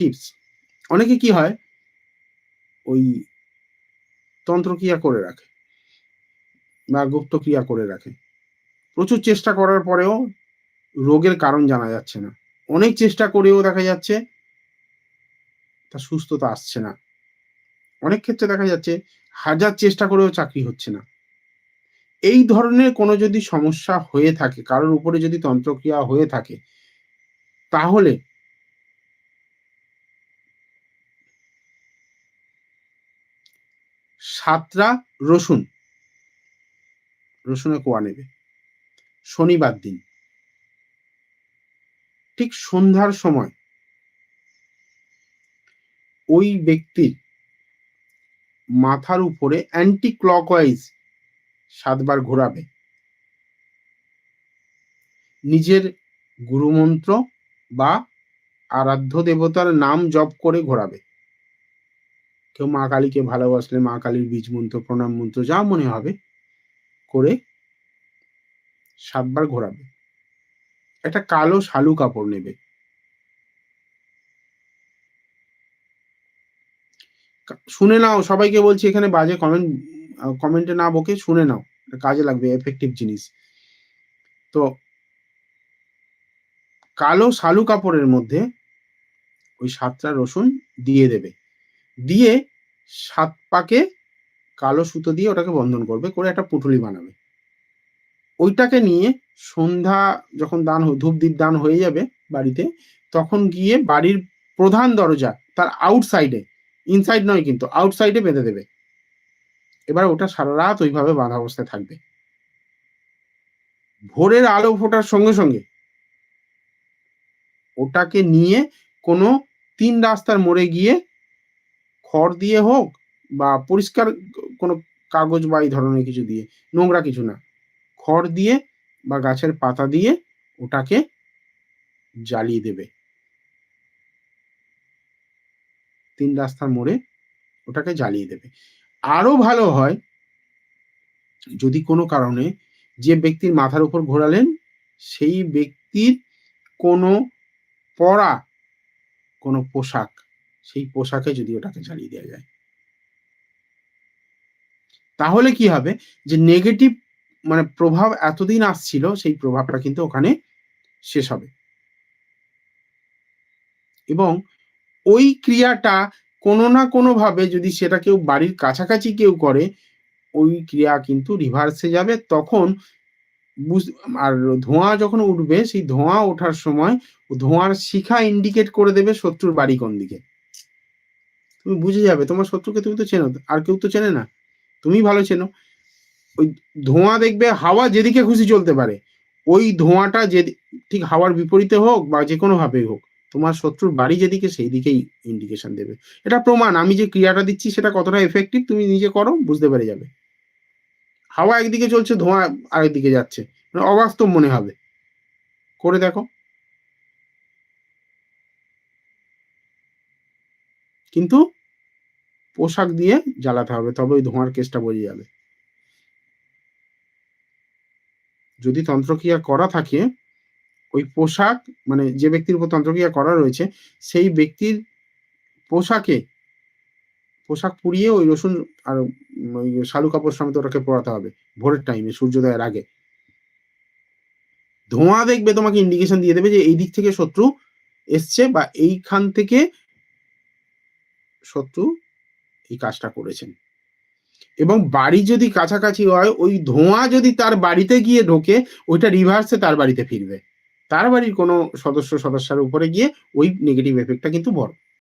Tips, অনেকে কি হয় ওই তন্ত্রক্রিয়া করে রাখে বা গুপ্তক্রিয়া করে রাখে, প্রচুর চেষ্টা করার পরেও রোগের কারণ জানা যাচ্ছে না, অনেক চেষ্টা করেও দেখা যাচ্ছে তার সুস্থতা আসছে না, অনেক ক্ষেত্রে দেখা যাচ্ছে হাজার চেষ্টা করেও চাকরি হচ্ছে না। এই ধরনের কোনো যদি সমস্যা হয়ে থাকে, কারোর উপরে যদি তন্ত্রক্রিয়া হয়ে থাকে, তাহলে সাতটা রসুনের কোয়া নেবে শনিবার দিন, ঠিক সন্ধ্যার সময় ওই ব্যক্তির মাথার উপরে অ্যান্টি ক্লকওয়াইজ 7 বার ঘোরাবে, নিজের গুরুমন্ত্র বা আরাধ্য দেবতার নাম জপ করে ঘোরাবে। কেউ মা কালীকে ভালোবাসলে মা কালীর বীজ মন্ত্র, প্রণাম মন্ত্র যা মনে হবে করে 7 বার ঘোরাবে। একটা কালো শালু কাপড় নেবে, শুনে নাও, সবাইকে বলছি এখানে বাজে কমেন্টে না বকে শুনে নাও, কাজে লাগবে, এফেক্টিভ জিনিস। তো কালো শালু কাপড়ের মধ্যে ওই 7টা রসুন দিয়ে দেবে, দিয়ে 7 পাকে কালো সুতো দিয়ে ওটাকে বন্ধন করবে, করে একটা পুঁটুলি বানাবে। ওইটাকে নিয়ে সন্ধ্যা যখন ধূপদীপ দান হয়ে যাবে বাড়িতে, তখন গিয়ে বাড়ির প্রধান দরজা তার আউটসাইডে, ইনসাইড নয় কিন্তু, আউটসাইডে বেঁধে দেবে। এবার ওটা সারা রাত ওইভাবে বাঁধা অবস্থায় থাকবে। ভোরের আলো ফোটার সঙ্গে সঙ্গে ওটাকে নিয়ে কোনো 3 রাস্তার মোড়ে গিয়ে খড় দিয়ে হোক বা পরিষ্কার কোনো কাগজ বা এই ধরনের কিছু দিয়ে, নোংরা কিছু না, খড় দিয়ে বা গাছের পাতা দিয়ে ওটাকে জ্বালিয়ে দেবে। 3 রাস্তার মোড়ে ওটাকে জ্বালিয়ে দেবে। আরো ভালো হয় যদি কোনো কারণে যে ব্যক্তির মাথার উপর ঘোরালেন সেই ব্যক্তির কোনো পরা কোনো পোশাক, সেই পোশাকে যদি ওটাকে জ্বালিয়ে দেওয়া যায়, তাহলে কি হবে যে নেগেটিভ মানে প্রভাব এতদিন আসছিল সেই প্রভাবটা কিন্তু ওখানে শেষ হবে। এবং ওই ক্রিয়াটা কোনো না কোনো ভাবে যদি সেটা কেউ বাড়ির কাছাকাছি কেউ করে, ওই ক্রিয়া কিন্তু রিভার্সে যাবে। তখন আর ধোঁয়া যখন উঠবে, সেই ধোঁয়া ওঠার সময় ধোঁয়ার শিখা ইন্ডিকেট করে দেবে শত্রুর বাড়ি কোন দিকে। তুমি বুঝে যাবে, তোমার শত্রুকে তুমি তো চেনো, আর কেউ তো চেনে না, তুমি ভালো চেনো। ওই ধোঁয়া দেখবে হাওয়া যেদিকে খুশি চলতে পারে, ওই ধোঁয়াটা যে ঠিক হাওয়ার বিপরীতে হোক বা যে কোনো ভাবেই হোক, তোমার শত্রুর বাড়ি যেদিকে সেই দিকেই ইন্ডিকেশন দেবে। এটা প্রমাণ, আমি যে ক্রিয়াটা দিচ্ছি সেটা কতটা এফেক্টিভ তুমি নিজে করো, বুঝতে পেরে যাবে। হাওয়া একদিকে চলছে, ধোঁয়া আরেকদিকে যাচ্ছে, মানে অবাস্তব মনে হবে, করে দেখো। কিন্তু পোশাক দিয়ে জ্বালাতে হবে, তবে ওই ধোঁয়ার কেসটা বোঝা যাবে। যদি তন্ত্রক্রিয়া করা থাকে, ওই পোশাক মানে যে ব্যক্তির উপর তন্ত্রক্রিয়া করা রয়েছে সেই ব্যক্তির পোশাক পুড়িয়ে ওই রসুন আর ওই শালু কাপড় সমেত ওটাকে পরাতে হবে ভোরের টাইমে, সূর্যোদয়ের আগে। ধোঁয়া দেখবে তোমাকে ইন্ডিকেশন দিয়ে দেবে যে এই দিক থেকে শত্রু এসছে বা এইখান থেকে শত্রু এই কাজটা করেছেন। এবং বাড়ি যদি কাছাকাছি হয়, ওই ধোঁয়া যদি তার বাড়িতে গিয়ে ঢোকে, ওইটা রিভার্সে তার বাড়িতে ফিরবে, তার বাড়ির কোনো সদস্যের উপরে গিয়ে ওই নেগেটিভ এফেক্টটা কিন্তু